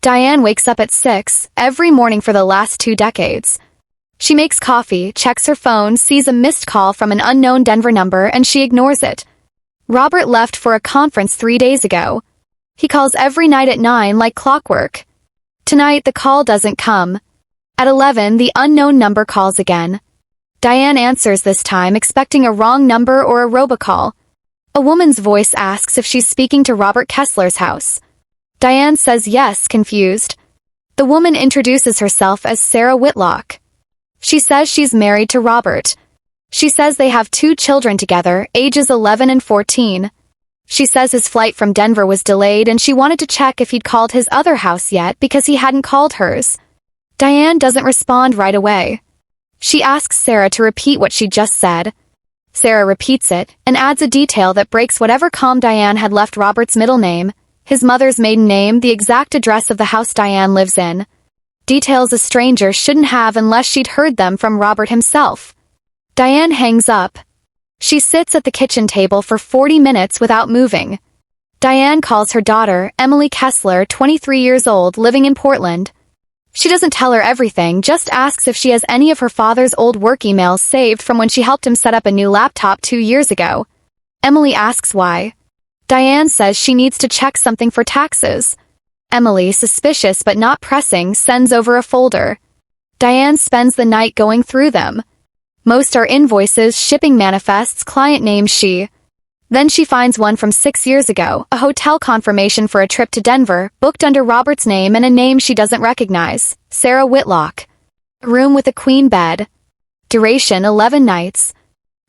Diane wakes up at 6 every morning for the last 2 decades. She makes coffee, checks her phone, sees a missed call from an unknown Denver number, and she ignores it. Robert left for a conference 3 days ago. He calls every night at 9 like clockwork. Tonight, the call doesn't come. At 11, the unknown number calls again. Diane answers this time, expecting a wrong number or a robocall. A woman's voice asks if she's speaking to Robert Kessler's house. Diane says yes, confused. The woman introduces herself as Sarah Whitlock. She says she's married to Robert. She says they have 2 children together, ages 11 and 14. She says his flight from Denver was delayed and she wanted to check if he'd called his other house yet because he hadn't called hers. Diane doesn't respond right away. She asks Sarah to repeat what she just said. Sarah repeats it and adds a detail that breaks whatever calm Diane had left Robert's middle name, his mother's maiden name, the exact address of the house Diane lives in. Details a stranger shouldn't have unless she'd heard them from Robert himself. Diane hangs up. She sits at the kitchen table for 40 minutes without moving. Diane calls her daughter, Emily Kessler, 23 years old, living in Portland. She doesn't tell her everything, just asks if she has any of her father's old work emails saved from when she helped him set up a new laptop 2 years ago. Emily asks why. Diane says she needs to check something for taxes. Emily, suspicious but not pressing, sends over a folder. Diane spends the night going through them. Most are invoices, shipping manifests, client names she. Then she finds one from 6 years ago, a hotel confirmation for a trip to Denver, booked under Robert's name and a name she doesn't recognize, Sarah Whitlock. A room with a queen bed. Duration 11 nights.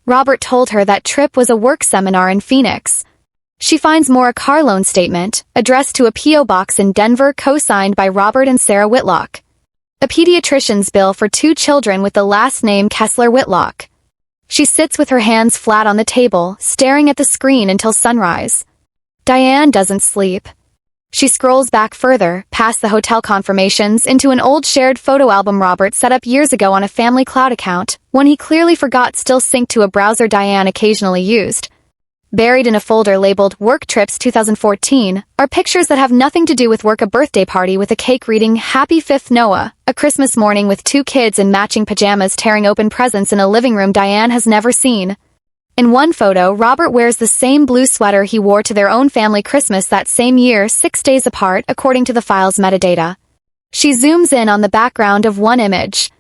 Robert told her that trip was a work seminar in Phoenix. She finds more, a car loan statement, addressed to a P.O. box in Denver, co-signed by Robert and Sarah Whitlock. A pediatrician's bill for 2 children with the last name Kessler Whitlock. She sits with her hands flat on the table, staring at the screen until sunrise. Diane doesn't sleep. She scrolls back further, past the hotel confirmations, into an old shared photo album Robert set up years ago on a family cloud account, one he clearly forgot still synced to a browser Diane occasionally used. Buried in a folder labeled Work Trips 2014 are pictures that have nothing to do with work: a birthday party with a cake reading Happy 5th Noah, a Christmas morning with 2 kids in matching pajamas tearing open presents in a living room Diane has never seen. In one photo, Robert wears the same blue sweater he wore to their own family Christmas that same year, 6 days apart, according to the file's metadata. She zooms in on the background of one image.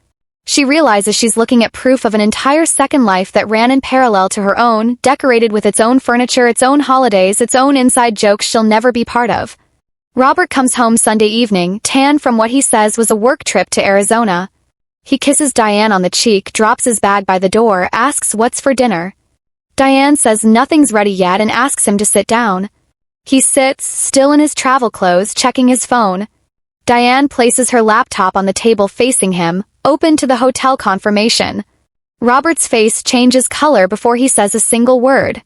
She realizes she's looking at proof of an entire second life that ran in parallel to her own, decorated with its own furniture, its own holidays, its own inside jokes she'll never be part of. Robert comes home Sunday evening, tan from what he says was a work trip to Arizona. He kisses Diane on the cheek, drops his bag by the door, asks what's for dinner. Diane says nothing's ready yet and asks him to sit down. He sits, still in his travel clothes, checking his phone. Diane places her laptop on the table facing him, open to the hotel confirmation. Robert's face changes color before he says a single word.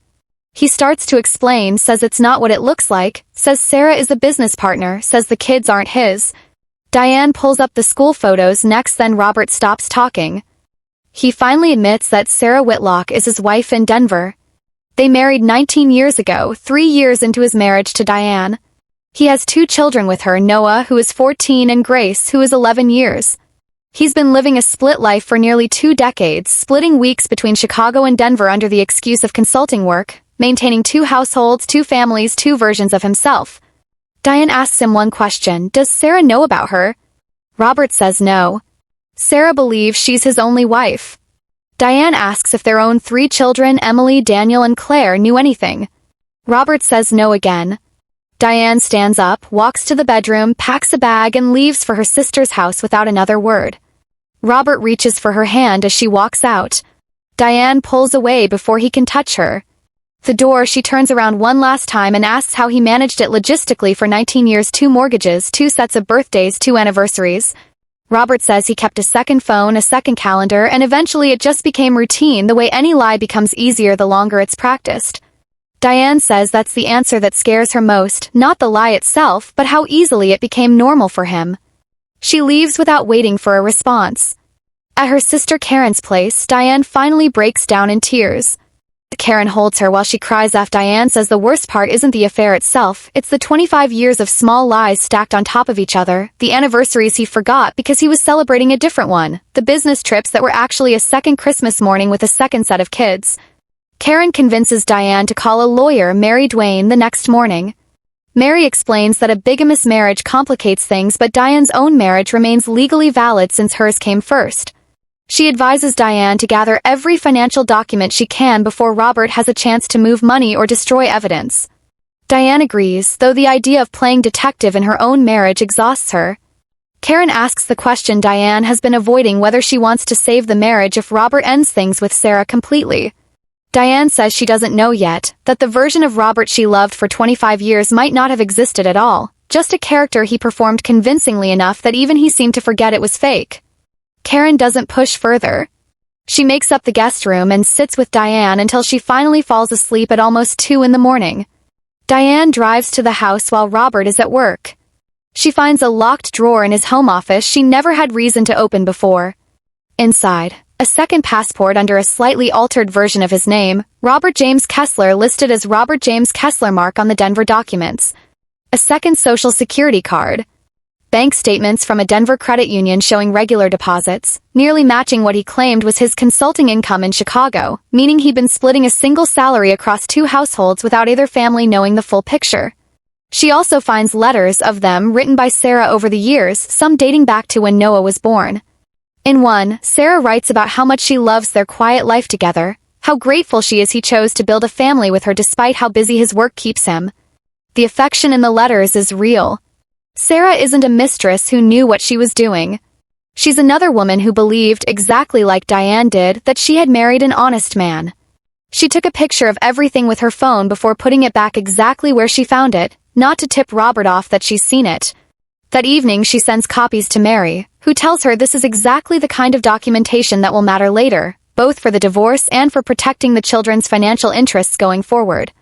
He starts to explain, says it's not what it looks like, says Sarah is a business partner, says the kids aren't his. Diane pulls up the school photos next, then Robert stops talking. He finally admits that Sarah Whitlock is his wife in Denver. They married 19 years ago, 3 years into his marriage to Diane. He has 2 children with her, Noah, who is 14, and Grace, who is 11 years. He's been living a split life for nearly 2 decades, splitting weeks between Chicago and Denver under the excuse of consulting work, maintaining 2 households, 2 families, 2 versions of himself. Diane asks him one question: does Sarah know about her? Robert says no. Sarah believes she's his only wife. Diane asks if their own 3 children, Emily, Daniel, and Claire, knew anything. Robert says no again. Diane stands up, walks to the bedroom, packs a bag, and leaves for her sister's house without another word. Robert reaches for her hand as she walks out. Diane pulls away before he can touch her. The door, she turns around one last time and asks how he managed it logistically for 19 years, 2 mortgages, 2 sets of birthdays, 2 anniversaries. Robert says he kept a second phone, a second calendar, and eventually it just became routine, the way any lie becomes easier the longer it's practiced. Diane says that's the answer that scares her most, not the lie itself, but how easily it became normal for him. She leaves without waiting for a response. At her sister Karen's place, Diane finally breaks down in tears. Karen holds her while she cries off. Diane says the worst part isn't the affair itself, it's the 25 years of small lies stacked on top of each other, the anniversaries he forgot because he was celebrating a different one, the business trips that were actually a second Christmas morning with a second set of kids. Karen convinces Diane to call a lawyer, Mary Duane, the next morning. Mary explains that a bigamous marriage complicates things, but Diane's own marriage remains legally valid since hers came first. She advises Diane to gather every financial document she can before Robert has a chance to move money or destroy evidence. Diane agrees, though the idea of playing detective in her own marriage exhausts her. Karen asks the question Diane has been avoiding, whether she wants to save the marriage if Robert ends things with Sarah completely. Diane says she doesn't know yet, that the version of Robert she loved for 25 years might not have existed at all, just a character he performed convincingly enough that even he seemed to forget it was fake. Karen doesn't push further. She makes up the guest room and sits with Diane until she finally falls asleep at almost 2 in the morning. Diane drives to the house while Robert is at work. She finds a locked drawer in his home office she never had reason to open before. Inside, a second passport under a slightly altered version of his name, Robert James Kessler, listed as Robert James Kessler mark on the Denver documents. A second social security card. Bank statements from a Denver credit union showing regular deposits, nearly matching what he claimed was his consulting income in Chicago, meaning he'd been splitting a single salary across 2 households without either family knowing the full picture. She also finds letters of them written by Sarah over the years, some dating back to when Noah was born. In one, Sarah writes about how much she loves their quiet life together, how grateful she is he chose to build a family with her despite how busy his work keeps him. The affection in the letters is real. Sarah isn't a mistress who knew what she was doing. She's another woman who believed, exactly like Diane did, that she had married an honest man. She took a picture of everything with her phone before putting it back exactly where she found it, not to tip Robert off that she's seen it. That evening she sends copies to Mary, who tells her this is exactly the kind of documentation that will matter later, both for the divorce and for protecting the children's financial interests going forward.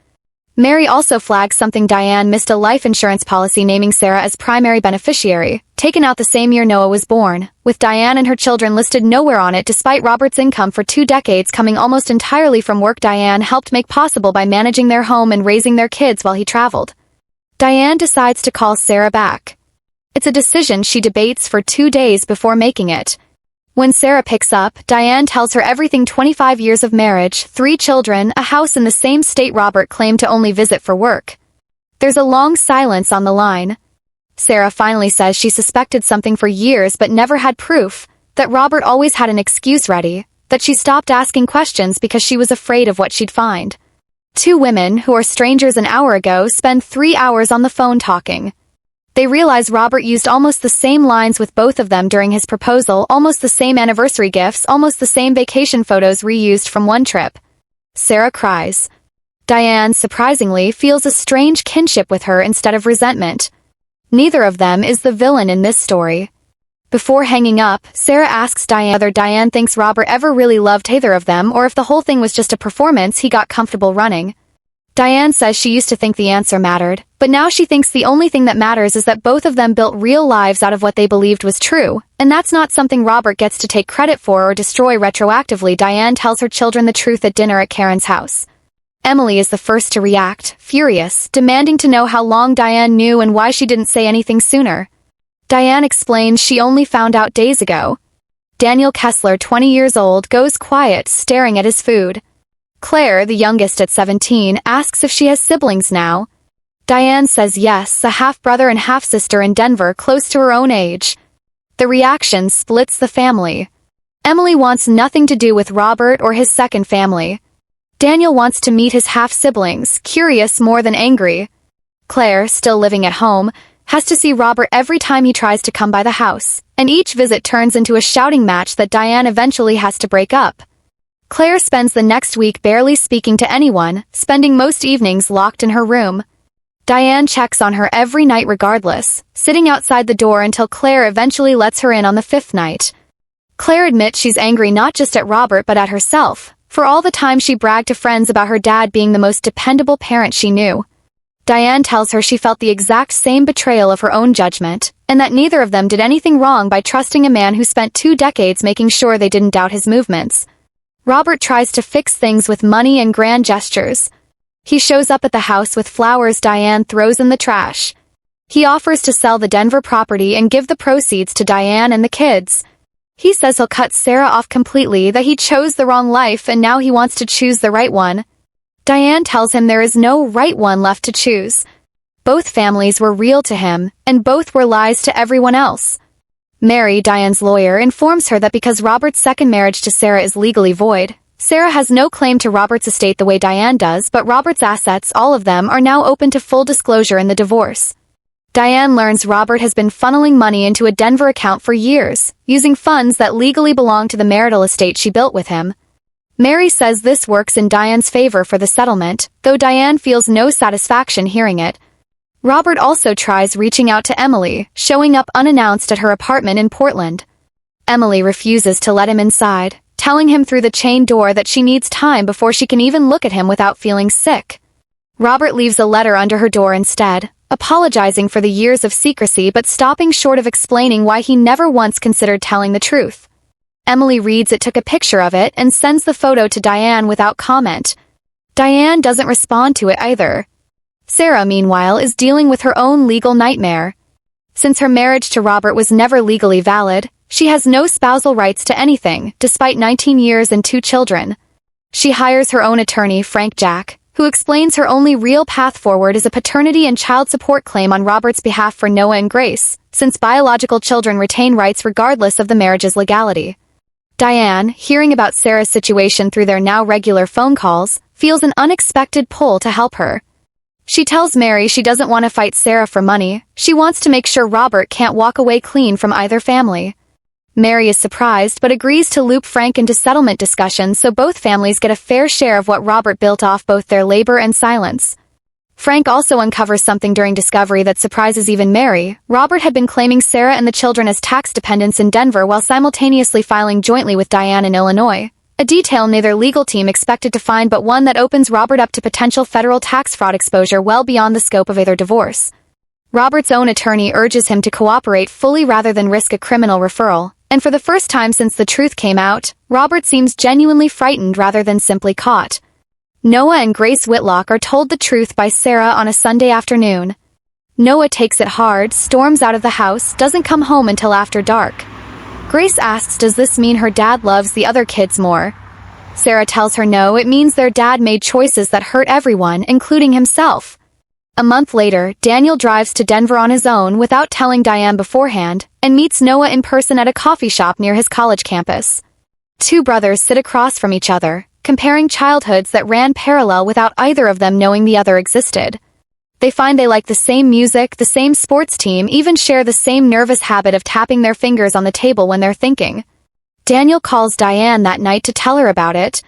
Mary also flags something Diane missed: a life insurance policy naming Sarah as primary beneficiary, taken out the same year Noah was born, with Diane and her children listed nowhere on it despite Robert's income for 2 decades coming almost entirely from work Diane helped make possible by managing their home and raising their kids while he traveled. Diane decides to call Sarah back. It's a decision she debates for 2 days before making it. When Sarah picks up, Diane tells her everything: 25 years of marriage, 3 children, a house in the same state Robert claimed to only visit for work. There's a long silence on the line. Sarah finally says she suspected something for years but never had proof, that Robert always had an excuse ready, that she stopped asking questions because she was afraid of what she'd find. 2 women, who are strangers an hour ago, spend 3 hours on the phone talking. They realize Robert used almost the same lines with both of them during his proposal, almost the same anniversary gifts, almost the same vacation photos reused from one trip. Sarah cries. Diane, surprisingly, feels a strange kinship with her instead of resentment. Neither of them is the villain in this story. Before hanging up, Sarah asks Diane whether Diane thinks Robert ever really loved either of them or if the whole thing was just a performance he got comfortable running. Diane says she used to think the answer mattered, but now she thinks the only thing that matters is that both of them built real lives out of what they believed was true, and that's not something Robert gets to take credit for or destroy retroactively. Diane tells her children the truth at dinner at Karen's house. Emily is the first to react, furious, demanding to know how long Diane knew and why she didn't say anything sooner. Diane explains she only found out days ago. Daniel Kessler, 20 years old, goes quiet, staring at his food. Claire, the youngest at 17, asks if she has siblings now. Diane says yes, a half-brother and half-sister in Denver close to her own age. The reaction splits the family. Emily wants nothing to do with Robert or his second family. Daniel wants to meet his half-siblings, curious more than angry. Claire, still living at home, has to see Robert every time he tries to come by the house, and each visit turns into a shouting match that Diane eventually has to break up. Claire spends the next week barely speaking to anyone, spending most evenings locked in her room. Diane checks on her every night regardless, sitting outside the door until Claire eventually lets her in on the 5th night. Claire admits she's angry not just at Robert but at herself, for all the time she bragged to friends about her dad being the most dependable parent she knew. Diane tells her she felt the exact same betrayal of her own judgment, and that neither of them did anything wrong by trusting a man who spent 2 decades making sure they didn't doubt his movements. Robert tries to fix things with money and grand gestures. He shows up at the house with flowers Diane throws in the trash. He offers to sell the Denver property and give the proceeds to Diane and the kids. He says he'll cut Sarah off completely, that he chose the wrong life and now he wants to choose the right one. Diane tells him there is no right one left to choose. Both families were real to him, and both were lies to everyone else. Mary, Diane's lawyer, informs her that because Robert's second marriage to Sarah is legally void, Sarah has no claim to Robert's estate the way Diane does, but Robert's assets, all of them, are now open to full disclosure in the divorce. Diane learns Robert has been funneling money into a Denver account for years, using funds that legally belong to the marital estate she built with him. Mary says this works in Diane's favor for the settlement, though Diane feels no satisfaction hearing it. Robert also tries reaching out to Emily, showing up unannounced at her apartment in Portland. Emily refuses to let him inside, telling him through the chain door that she needs time before she can even look at him without feeling sick. Robert leaves a letter under her door instead, apologizing for the years of secrecy but stopping short of explaining why he never once considered telling the truth. Emily reads it, took a picture of it, and sends the photo to Diane without comment. Diane doesn't respond to it either. Sarah, meanwhile, is dealing with her own legal nightmare. Since her marriage to Robert was never legally valid, she has no spousal rights to anything, despite 19 years and 2 children. She hires her own attorney, Frank Jack, who explains her only real path forward is a paternity and child support claim on Robert's behalf for Noah and Grace, since biological children retain rights regardless of the marriage's legality. Diane, hearing about Sarah's situation through their now regular phone calls, feels an unexpected pull to help her. She tells Mary she doesn't want to fight Sarah for money, she wants to make sure Robert can't walk away clean from either family. Mary is surprised but agrees to loop Frank into settlement discussions so both families get a fair share of what Robert built off both their labor and silence. Frank also uncovers something during discovery that surprises even Mary. Robert had been claiming Sarah and the children as tax dependents in Denver while simultaneously filing jointly with Diane in Illinois. A detail neither legal team expected to find but one that opens Robert up to potential federal tax fraud exposure well beyond the scope of either divorce. Robert's own attorney urges him to cooperate fully rather than risk a criminal referral, and for the first time since the truth came out, Robert seems genuinely frightened rather than simply caught. Noah and Grace Whitlock are told the truth by Sarah on a Sunday afternoon. Noah takes it hard, storms out of the house, doesn't come home until after dark. Grace asks, does this mean her dad loves the other kids more? Sarah tells her no, it means their dad made choices that hurt everyone, including himself. A month later, Daniel drives to Denver on his own without telling Diane beforehand, and meets Noah in person at a coffee shop near his college campus. 2 brothers sit across from each other, comparing childhoods that ran parallel without either of them knowing the other existed. They find they like the same music, the same sports team, even share the same nervous habit of tapping their fingers on the table when they're thinking. Daniel calls Diane that night to tell her about it.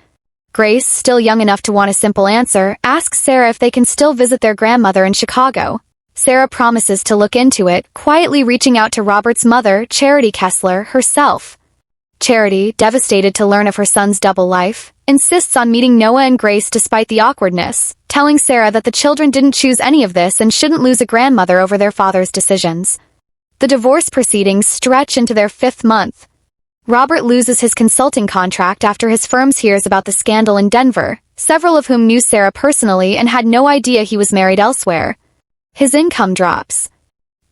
Grace, still young enough to want a simple answer, asks Sarah if they can still visit their grandmother in Chicago. Sarah promises to look into it, quietly reaching out to Robert's mother, Charity Kessler, herself. Charity, devastated to learn of her son's double life, insists on meeting Noah and Grace despite the awkwardness, telling Sarah that the children didn't choose any of this and shouldn't lose a grandmother over their father's decisions. The divorce proceedings stretch into their 5th month. Robert loses his consulting contract after his firm hears about the scandal in Denver, several of whom knew Sarah personally and had no idea he was married elsewhere. His income drops.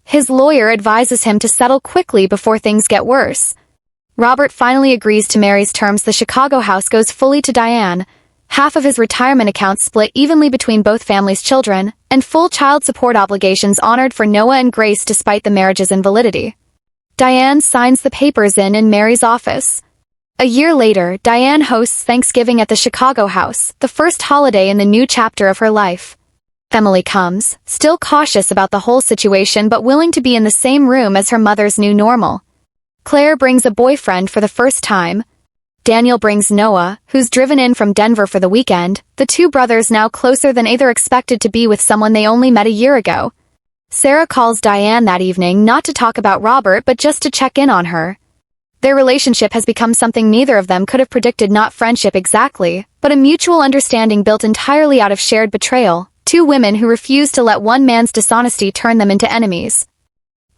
His lawyer advises him to settle quickly before things get worse. Robert finally agrees to Mary's terms. The Chicago house goes fully to Diane, half of his retirement account split evenly between both families' children, and full child support obligations honored for Noah and Grace despite the marriage's invalidity. Diane signs the papers in Mary's office. A year later, Diane hosts Thanksgiving at the Chicago house, the first holiday in the new chapter of her life. Emily comes, still cautious about the whole situation but willing to be in the same room as her mother's new normal. Claire brings a boyfriend for the first time. Daniel brings Noah, who's driven in from Denver for the weekend, the 2 brothers now closer than either expected to be with someone they only met a year ago. Sarah calls Diane that evening not to talk about Robert but just to check in on her. Their relationship has become something neither of them could have predicted, not friendship exactly, but a mutual understanding built entirely out of shared betrayal, 2 women who refuse to let one man's dishonesty turn them into enemies.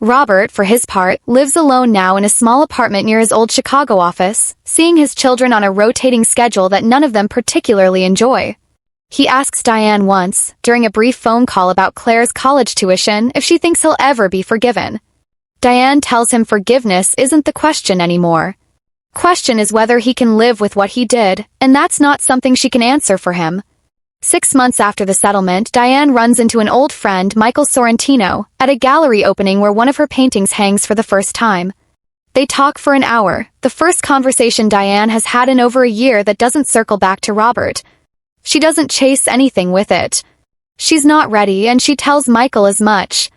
Robert, for his part, lives alone now in a small apartment near his old Chicago office, seeing his children on a rotating schedule that none of them particularly enjoy. He asks Diane once, during a brief phone call about Claire's college tuition, if she thinks he'll ever be forgiven. Diane tells him forgiveness isn't the question anymore. Question is whether he can live with what he did, and that's not something she can answer for him. 6 months after the settlement, Diane runs into an old friend, Michael Sorrentino, at a gallery opening where one of her paintings hangs for the first time. They talk for an hour, the first conversation Diane has had in over a year that doesn't circle back to Robert. She doesn't chase anything with it. She's not ready, and she tells Michael as much.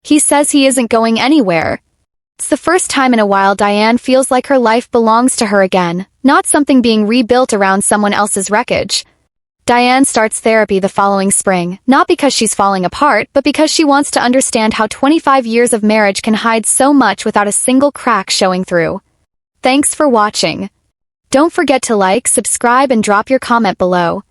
He says he isn't going anywhere. It's the first time in a while Diane feels like her life belongs to her again, not something being rebuilt around someone else's wreckage. Diane starts therapy the following spring, not because she's falling apart, but because she wants to understand how 25 years of marriage can hide so much without a single crack showing through. Thanks for watching. Don't forget to like, subscribe, and drop your comment below.